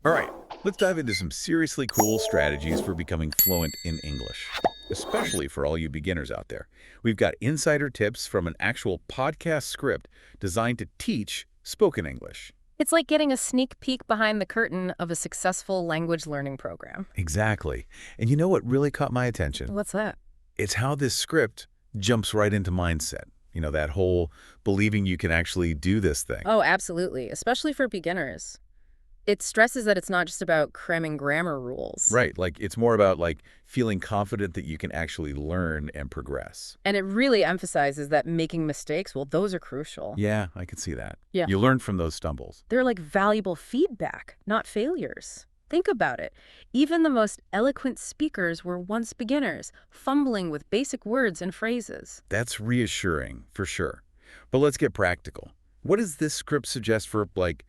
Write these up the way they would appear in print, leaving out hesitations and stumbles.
All right, let's dive into some seriously cool strategies for becoming fluent in English, especially for all you beginners out there. We've got insider tips from an actual podcast script designed to teach spoken English. It's like getting a sneak peek behind the curtain of a successful language learning program. Exactly. And you know what really caught my attention? What's that? It's how this script jumps right into mindset. You know, that whole believing you can actually do this thing. Oh, absolutely, especially for beginners. It stresses that it's not just about cramming grammar rules. Right, like it's more about like feeling confident that you can actually learn and progress. And it really emphasizes that making mistakes, well, those are crucial. Yeah, I can see that. Yeah. You learn from those stumbles. They're like valuable feedback, not failures. Think about it. Even the most eloquent speakers were once beginners, fumbling with basic words and phrases. That's reassuring, for sure. But let's get practical. What does this script suggest for, like,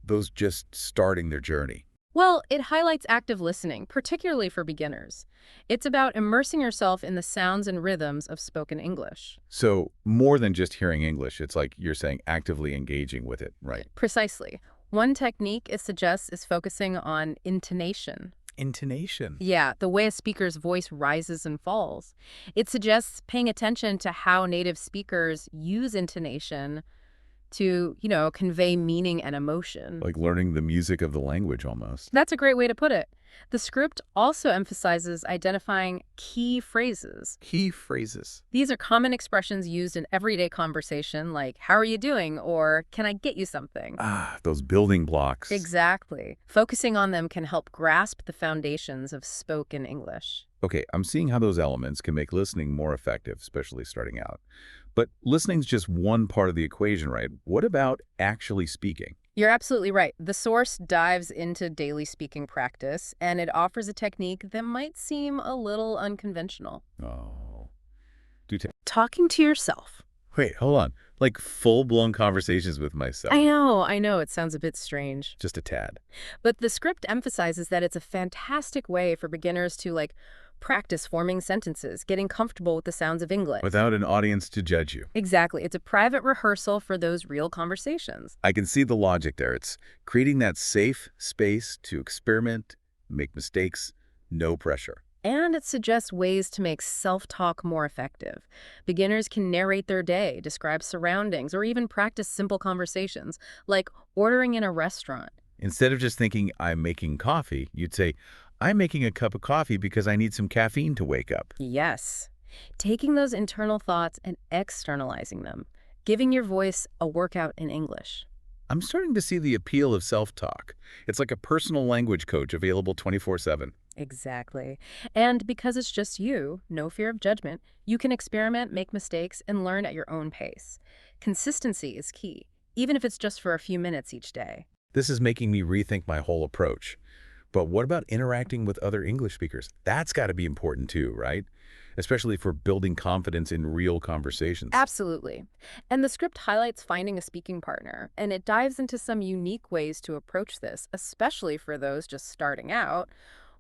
those just starting their journey? Well, it highlights active listening, particularly for beginners. It's about immersing yourself in the sounds and rhythms of spoken English. So, more than just hearing English, it's like you're saying actively engaging with it, right? Precisely. One technique it suggests is focusing on intonation. Intonation. Yeah, the way a speaker's voice rises and falls. It suggests paying attention to how native speakers use intonation to, convey meaning and emotion. Like learning the music of the language almost. That's a great way to put it. The script also emphasizes identifying key phrases. Key phrases. These are common expressions used in everyday conversation, like, how are you doing? Or, can I get you something? Ah, those building blocks. Exactly. Focusing on them can help grasp the foundations of spoken English. Okay, I'm seeing how those elements can make listening more effective, especially starting out. But listening's just one part of the equation, right? What about actually speaking? You're absolutely right. The source dives into daily speaking practice, and it offers a technique that might seem a little unconventional. Oh. Do tell. Talking to yourself. Wait, hold on. Like full-blown conversations with myself. I know, it sounds a bit strange. Just a tad. But the script emphasizes that it's a fantastic way for beginners to, practice forming sentences, getting comfortable with the sounds of English. Without an audience to judge you. Exactly. It's a private rehearsal for those real conversations. I can see the logic there. It's creating that safe space to experiment, make mistakes, no pressure. And it suggests ways to make self-talk more effective. Beginners can narrate their day, describe surroundings, or even practice simple conversations, like ordering in a restaurant. Instead of just thinking, I'm making coffee, you'd say, I'm making a cup of coffee because I need some caffeine to wake up. Yes. Taking those internal thoughts and externalizing them, giving your voice a workout in English. I'm starting to see the appeal of self-talk. It's like a personal language coach available 24/7. Exactly. And because it's just you, no fear of judgment, you can experiment, make mistakes, and learn at your own pace. Consistency is key, even if it's just for a few minutes each day. This is making me rethink my whole approach. But what about interacting with other English speakers? That's got to be important too, right? Especially for building confidence in real conversations. Absolutely. And the script highlights finding a speaking partner, and it dives into some unique ways to approach this, especially for those just starting out.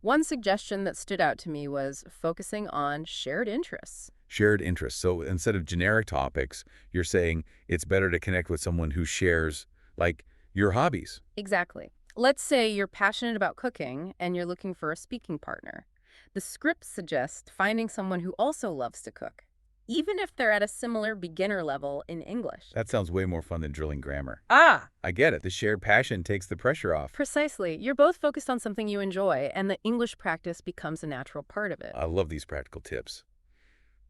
One suggestion that stood out to me was focusing on shared interests. Shared interests. So instead of generic topics, you're saying it's better to connect with someone who shares, like, your hobbies. Exactly. Let's say you're passionate about cooking and you're looking for a speaking partner. The script suggests finding someone who also loves to cook, even if they're at a similar beginner level in English. That sounds way more fun than drilling grammar. Ah, I get it. The shared passion takes the pressure off. precisely. You're both focused on something you enjoy, and the English practice becomes a natural part of it. I love these practical tips.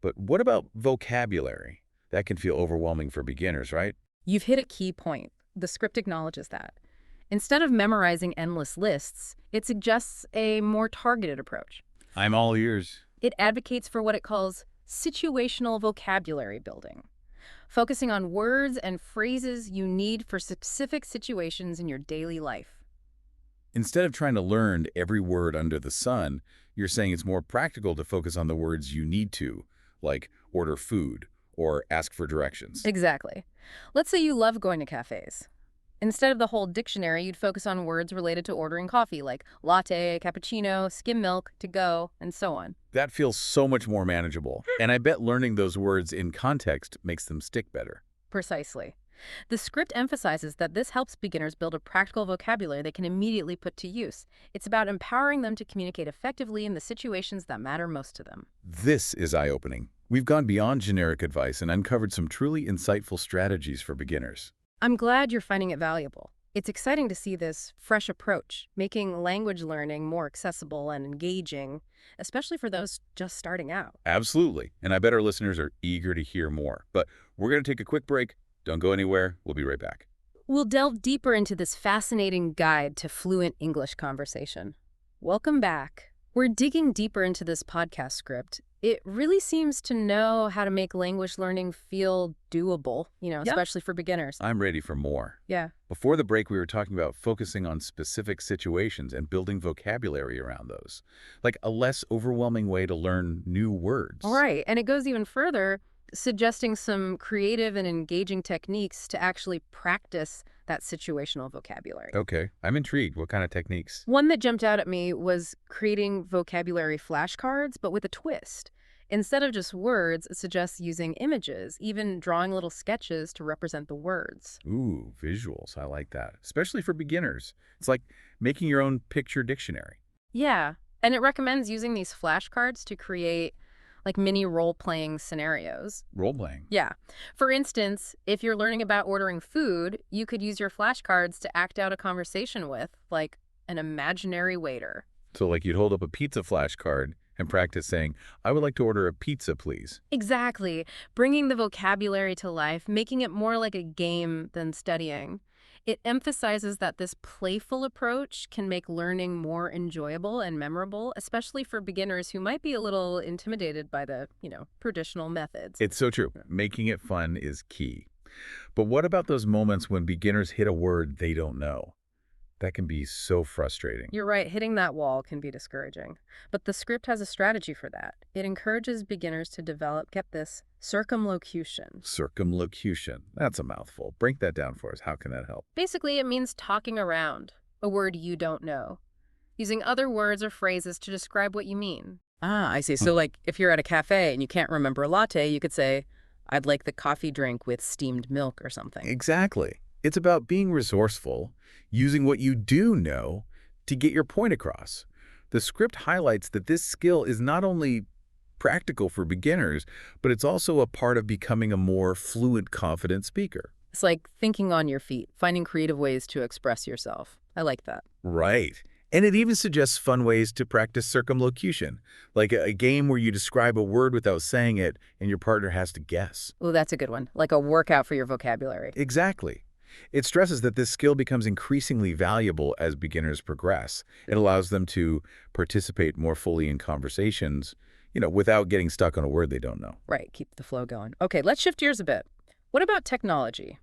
But what about vocabulary? That can feel overwhelming for beginners, right? You've hit a key point. The script acknowledges that. Instead of memorizing endless lists, it suggests a more targeted approach. I'm all ears. It advocates for what it calls situational vocabulary building, focusing on words and phrases you need for specific situations in your daily life. Instead of trying to learn every word under the sun, you're saying it's more practical to focus on the words you need to, like order food or ask for directions. Exactly. Let's say you love going to cafes. Instead of the whole dictionary, you'd focus on words related to ordering coffee, like latte, cappuccino, skim milk, to go, and so on. That feels so much more manageable. And I bet learning those words in context makes them stick better. Precisely. The script emphasizes that this helps beginners build a practical vocabulary they can immediately put to use. It's about empowering them to communicate effectively in the situations that matter most to them. This is eye-opening. We've gone beyond generic advice and uncovered some truly insightful strategies for beginners. I'm glad you're finding it valuable. It's exciting to see this fresh approach, making language learning more accessible and engaging, especially for those just starting out. Absolutely. And I bet our listeners are eager to hear more. But we're going to take a quick break. Don't go anywhere. We'll be right back. We'll delve deeper into this fascinating guide to fluent English conversation. Welcome back. We're digging deeper into this podcast script. It really seems to know how to make language learning feel doable, especially for beginners. I'm ready for more. Yeah. Before the break, we were talking about focusing on specific situations and building vocabulary around those, like a less overwhelming way to learn new words. All right. And it goes even further, suggesting some creative and engaging techniques to actually practice that situational vocabulary. Okay, I'm intrigued. What kind of techniques? One that jumped out at me was creating vocabulary flashcards, but with a twist. Instead of just words, it suggests using images, even drawing little sketches to represent the words. Ooh, visuals. I like that, especially for beginners. It's like making your own picture dictionary. Yeah, and it recommends using these flashcards to create like mini role-playing scenarios. Role-playing. Yeah. For instance, if you're learning about ordering food, you could use your flashcards to act out a conversation with, like, an imaginary waiter. So like you'd hold up a pizza flashcard and practice saying, I would like to order a pizza, please. Exactly. Bringing the vocabulary to life, making it more like a game than studying. It emphasizes that this playful approach can make learning more enjoyable and memorable, especially for beginners who might be a little intimidated by the, traditional methods. It's so true. Making it fun is key. But what about those moments when beginners hit a word they don't know? That can be so frustrating. You're right, hitting that wall can be discouraging. But the script has a strategy for that. It encourages beginners to develop, get this, circumlocution. Circumlocution. That's a mouthful. Break that down for us. How can that help? Basically, it means talking around a word you don't know, using other words or phrases to describe what you mean. Ah, I see. So like if you're at a cafe and you can't remember a latte, you could say, I'd like the coffee drink with steamed milk or something. Exactly. It's about being resourceful, using what you do know to get your point across. The script highlights that this skill is not only practical for beginners, but it's also a part of becoming a more fluent, confident speaker. It's like thinking on your feet, finding creative ways to express yourself. I like that. Right. And it even suggests fun ways to practice circumlocution, like a game where you describe a word without saying it and your partner has to guess. Oh, that's a good one. Like a workout for your vocabulary. Exactly. It stresses that this skill becomes increasingly valuable as beginners progress. It allows them to participate more fully in conversations, without getting stuck on a word they don't know. Right, keep the flow going. Okay, let's shift gears a bit. What about technology?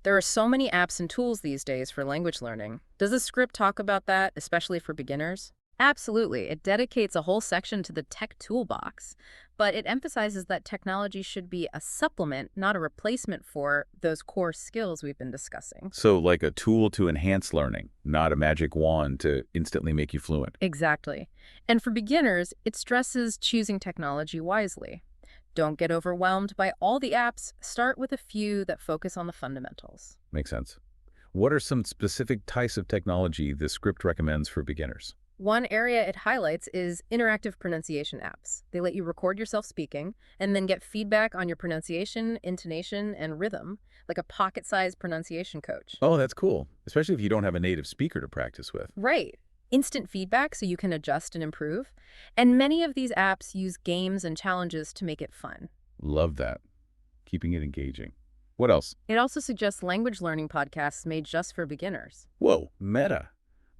There are so many apps and tools these days for language learning. Does the script talk about that, especially for beginners? Absolutely. It dedicates a whole section to the tech toolbox, but it emphasizes that technology should be a supplement, not a replacement for those core skills we've been discussing. So like a tool to enhance learning, not a magic wand to instantly make you fluent. Exactly. And for beginners, it stresses choosing technology wisely. Don't get overwhelmed by all the apps. Start with a few that focus on the fundamentals. Makes sense. What are some specific types of technology the script recommends for beginners? One area it highlights is interactive pronunciation apps. They let you record yourself speaking and then get feedback on your pronunciation, intonation, and rhythm, like a pocket-sized pronunciation coach. Oh, that's cool, especially if you don't have a native speaker to practice with. Right. Instant feedback so you can adjust and improve. And many of these apps use games and challenges to make it fun. Love that. Keeping it engaging. What else? It also suggests language learning podcasts made just for beginners. Whoa, Meta,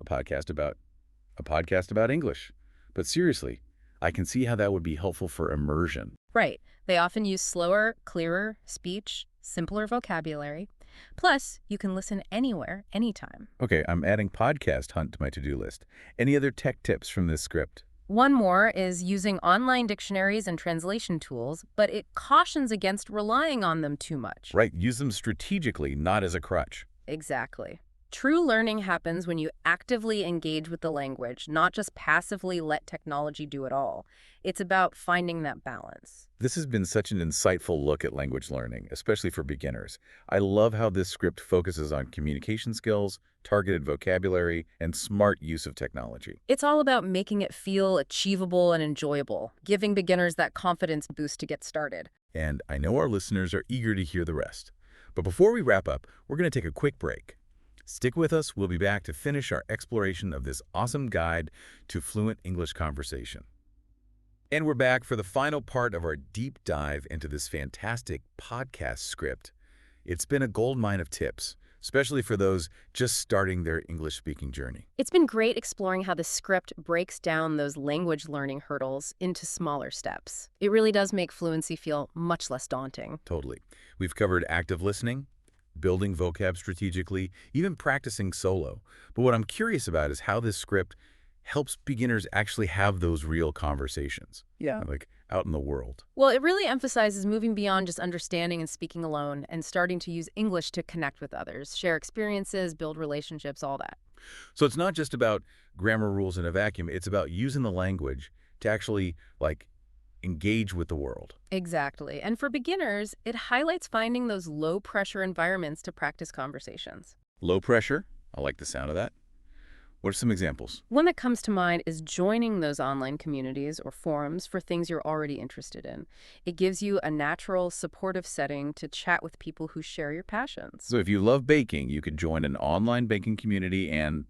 a podcast about English. But seriously, I can see how that would be helpful for immersion. Right. They often use slower, clearer speech, simpler vocabulary. Plus, you can listen anywhere, anytime. Okay, I'm adding Podcast Hunt to my to-do list. Any other tech tips from this script? One more is using online dictionaries and translation tools, but it cautions against relying on them too much. Right, use them strategically, not as a crutch. Exactly. True learning happens when you actively engage with the language, not just passively let technology do it all. It's about finding that balance. This has been such an insightful look at language learning, especially for beginners. I love how this script focuses on communication skills, targeted vocabulary, and smart use of technology. It's all about making it feel achievable and enjoyable, giving beginners that confidence boost to get started. And I know our listeners are eager to hear the rest. But before we wrap up, we're going to take a quick break. Stick with us. We'll be back to finish our exploration of this awesome guide to fluent English conversation. And we're back for the final part of our deep dive into this fantastic podcast script. It's been a goldmine of tips, especially for those just starting their English-speaking journey. It's been great exploring how the script breaks down those language learning hurdles into smaller steps. It really does make fluency feel much less daunting. Totally. We've covered active listening, building vocab strategically, even practicing solo. But what I'm curious about is how this script helps beginners actually have those real conversations, like out in the world. Well, it really emphasizes moving beyond just understanding and speaking alone and starting to use English to connect with others, share experiences, build relationships, all that. So it's not just about grammar rules in a vacuum. It's about using the language to actually, engage with the world. Exactly. And for beginners, it highlights finding those low-pressure environments to practice conversations. Low pressure. I like the sound of that. What are some examples? One that comes to mind is joining those online communities or forums for things you're already interested in. It gives you a natural, supportive setting to chat with people who share your passions. So if you love baking, you could join an online baking community and,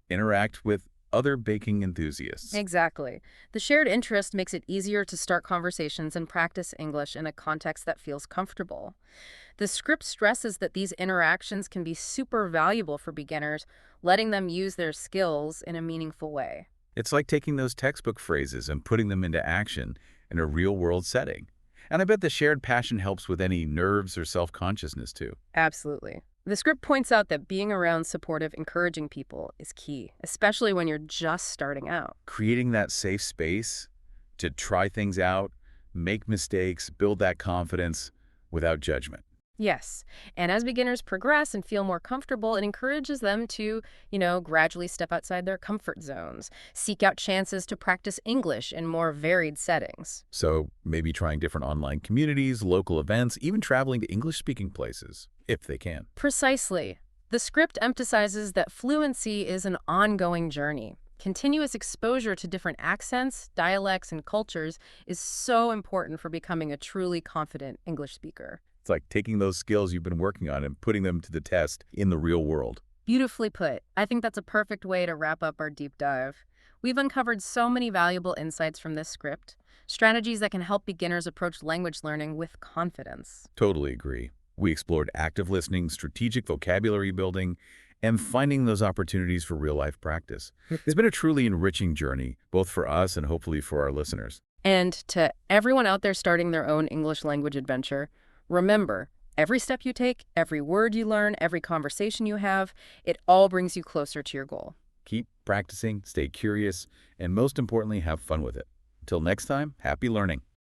interact with other baking enthusiasts. Exactly. The shared interest makes it easier to start conversations and practice English in a context that feels comfortable. The script stresses that these interactions can be super valuable for beginners, letting them use their skills in a meaningful way. It's like taking those textbook phrases and putting them into action in a real-world setting. And I bet the shared passion helps with any nerves or self-consciousness, too. Absolutely. The script points out that being around supportive, encouraging people is key, especially when you're just starting out. Creating that safe space to try things out, make mistakes, build that confidence without judgment. Yes. And as beginners progress and feel more comfortable, it encourages them to, gradually step outside their comfort zones, seek out chances to practice English in more varied settings. So maybe trying different online communities, local events, even traveling to English-speaking places, if they can. Precisely. The script emphasizes that fluency is an ongoing journey. Continuous exposure to different accents, dialects, and cultures is so important for becoming a truly confident English speaker. It's like taking those skills you've been working on and putting them to the test in the real world. Beautifully put. I think that's a perfect way to wrap up our deep dive. We've uncovered so many valuable insights from this script, strategies that can help beginners approach language learning with confidence. Totally agree. We explored active listening, strategic vocabulary building, and finding those opportunities for real-life practice. It's been a truly enriching journey, both for us and hopefully for our listeners. And to everyone out there starting their own English language adventure, remember, every step you take, every word you learn, every conversation you have, it all brings you closer to your goal. Keep practicing, stay curious, and most importantly, have fun with it. Until next time, happy learning.